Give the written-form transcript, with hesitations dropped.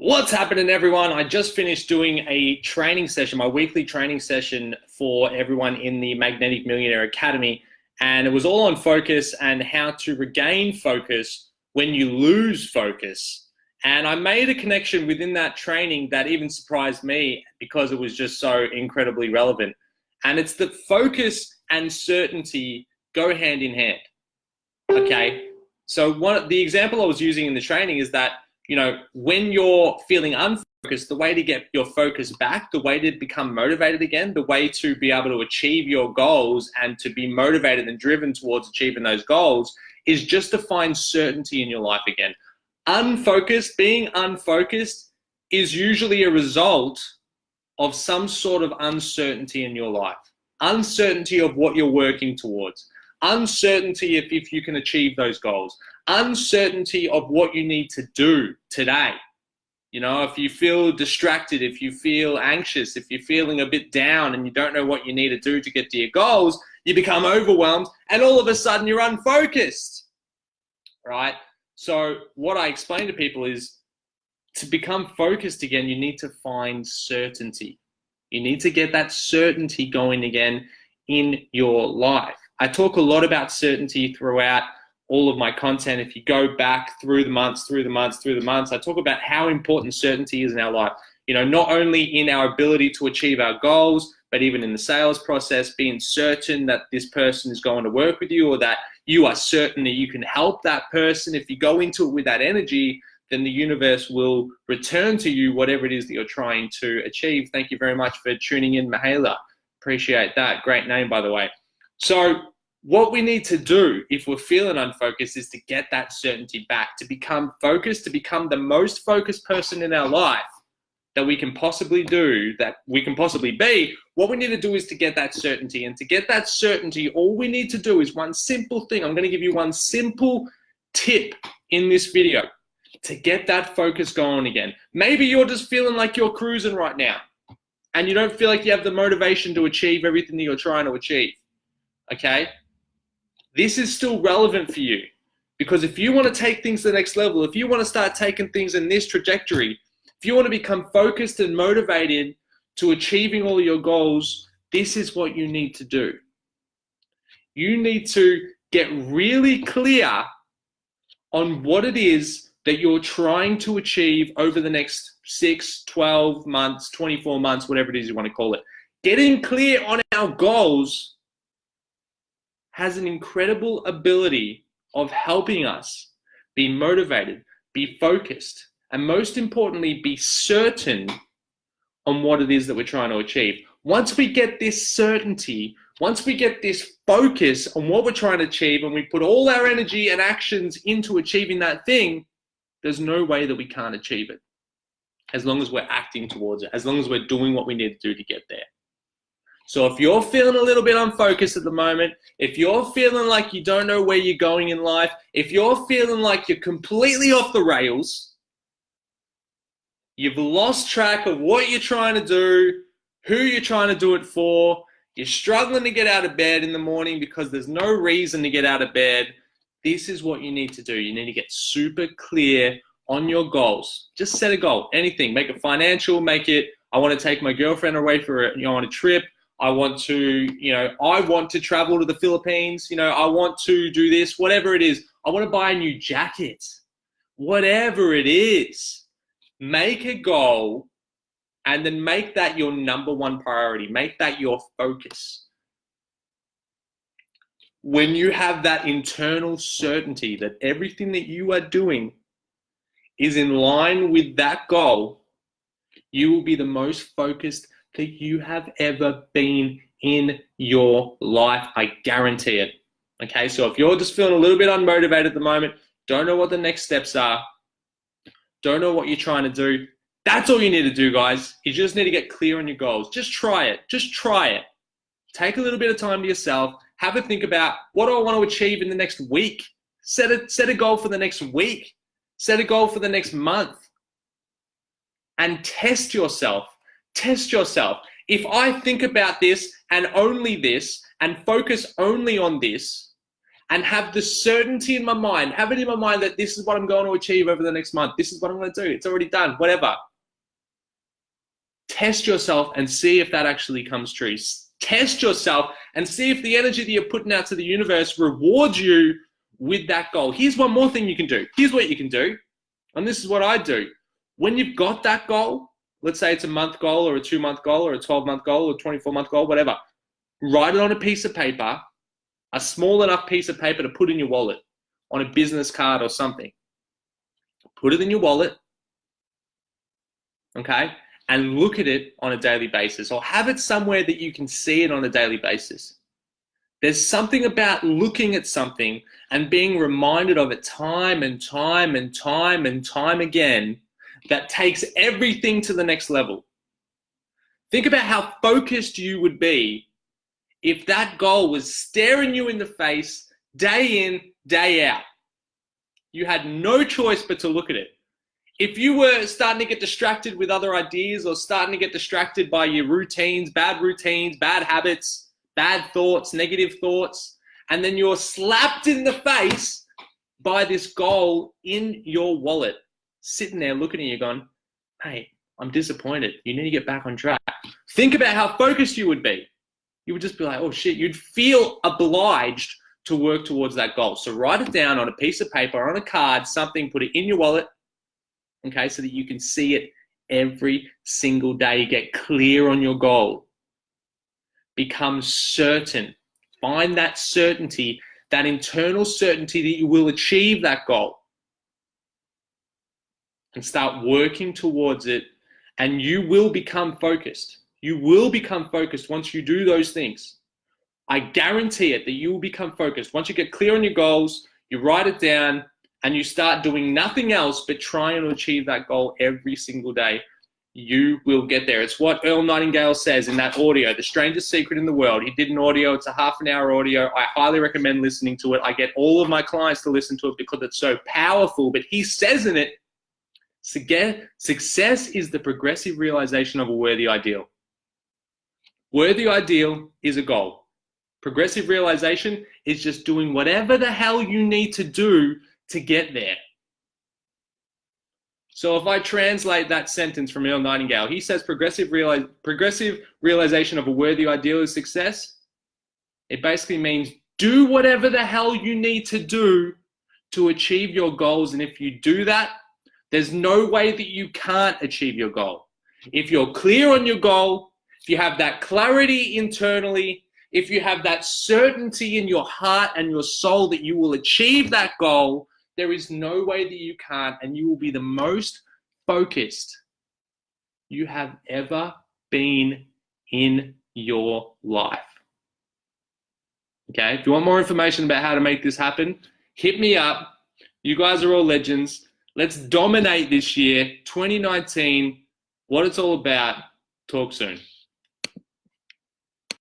What's happening, everyone? I just finished doing a training session, my weekly training session for everyone in the Magnetic Millionaire Academy. And it was all on focus and how to regain focus when you lose focus. And I made a connection within that training that even surprised me because it was just so incredibly relevant. And it's that focus and certainty go hand in hand. Okay. So the example I was using in the training is that when you're feeling unfocused, the way to get your focus back, the way to become motivated again, the way to be able to achieve your goals and to be motivated and driven towards achieving those goals is just to find certainty in your life again. Being unfocused is usually a result of some sort of uncertainty in your life. Uncertainty of what you're working towards. Uncertainty if you can achieve those goals. Uncertainty of what you need to do today. If you feel distracted, if you feel anxious, if you're feeling a bit down and you don't know what you need to do to get to your goals, you become overwhelmed and all of a sudden you're unfocused, right? So what I explain to people is to become focused again, you need to find certainty. You need to get that certainty going again in your life. I talk a lot about certainty throughout all of my content. If you go back through the months, I talk about how important certainty is in our life. Not only in our ability to achieve our goals, but even in the sales process, being certain that this person is going to work with you or that you are certain that you can help that person. If you go into it with that energy, then the universe will return to you whatever it is that you're trying to achieve. Thank you very much for tuning in, Mahela. Appreciate that. Great name, by the way. So what we need to do if we're feeling unfocused is to get that certainty back, to become focused, to become the most focused person in our life that we can possibly do, that we can possibly be. What we need to do is to get that certainty. And to get that certainty, all we need to do is one simple thing. I'm going to give you one simple tip in this video to get that focus going again. Maybe you're just feeling like you're cruising right now and you don't feel like you have the motivation to achieve everything that you're trying to achieve. Okay? This is still relevant for you because if you want to take things to the next level, if you want to start taking things in this trajectory, if you want to become focused and motivated to achieving all your goals, this is what you need to do. You need to get really clear on what it is that you're trying to achieve over the next 6, 12 months, 24 months, whatever it is you want to call it. Getting clear on our goals has an incredible ability of helping us be motivated, be focused, and most importantly, be certain on what it is that we're trying to achieve. Once we get this certainty, once we get this focus on what we're trying to achieve, and we put all our energy and actions into achieving that thing, there's no way that we can't achieve it. As long as we're acting towards it, as long as we're doing what we need to do to get there. So if you're feeling a little bit unfocused at the moment, if you're feeling like you don't know where you're going in life, if you're feeling like you're completely off the rails, you've lost track of what you're trying to do, who you're trying to do it for, you're struggling to get out of bed in the morning because there's no reason to get out of bed, this is what you need to do. You need to get super clear on your goals. Just set a goal, anything. Make it financial, make it, I want to take my girlfriend away on a trip. I want to travel to the Philippines. I want to do this, whatever it is. I want to buy a new jacket, whatever it is. Make a goal and then make that your number one priority. Make that your focus. When you have that internal certainty that everything that you are doing is in line with that goal, you will be the most focused that you have ever been in your life. I guarantee it. Okay, so if you're just feeling a little bit unmotivated at the moment, don't know what the next steps are, don't know what you're trying to do, that's all you need to do, guys. You just need to get clear on your goals. Just try it. Just try it. Take a little bit of time to yourself. Have a think about, what do I want to achieve in the next week? Set a goal for the next week. Set a goal for the next month. And test yourself. Test yourself. If I think about this and only this and focus only on this, and have the certainty in my mind, have it in my mind that this is what I'm going to achieve over the next month. This is what I'm going to do. It's already done, whatever. Test yourself and see if that actually comes true. Test yourself and see if the energy that you're putting out to the universe rewards you with that goal. Here's one more thing you can do. Here's what you can do. And this is what I do. When you've got that goal, let's say it's a month goal or a 2-month goal or a 12-month goal or a 24-month goal, whatever. Write it on a piece of paper, a small enough piece of paper to put in your wallet, on a business card or something. Put it in your wallet, okay? And look at it on a daily basis, or have it somewhere that you can see it on a daily basis. There's something about looking at something and being reminded of it time and time and time and time again that takes everything to the next level. Think about how focused you would be if that goal was staring you in the face day in, day out. You had no choice but to look at it. If you were starting to get distracted with other ideas or starting to get distracted by your routines, bad habits, bad thoughts, negative thoughts, and then you're slapped in the face by this goal in your wallet, sitting there looking at you going, hey, I'm disappointed. You need to get back on track. Think about how focused you would be. You would just be like, oh shit, you'd feel obliged to work towards that goal. So write it down on a piece of paper, on a card, something, put it in your wallet, okay, so that you can see it every single day. Get clear on your goal. Become certain. Find that certainty, that internal certainty that you will achieve that goal. And start working towards it, and you will become focused. You will become focused once you do those things. I guarantee it that you will become focused. Once you get clear on your goals, you write it down, and you start doing nothing else but trying to achieve that goal every single day, you will get there. It's what Earl Nightingale says in that audio, The Strangest Secret in the World. He did an audio. It's a half-an-hour audio. I highly recommend listening to it. I get all of my clients to listen to it because it's so powerful. But he says in it, success is the progressive realization of a worthy ideal. Worthy ideal is a goal. Progressive realization is just doing whatever the hell you need to do to get there. So if I translate that sentence from Earl Nightingale, he says progressive realization of a worthy ideal is success. It basically means do whatever the hell you need to do to achieve your goals. And if you do that, there's no way that you can't achieve your goal. If you're clear on your goal, if you have that clarity internally, if you have that certainty in your heart and your soul that you will achieve that goal, there is no way that you can't, and you will be the most focused you have ever been in your life. Okay, if you want more information about how to make this happen, hit me up. You guys are all legends. Let's dominate this year, 2019, what it's all about. Talk soon.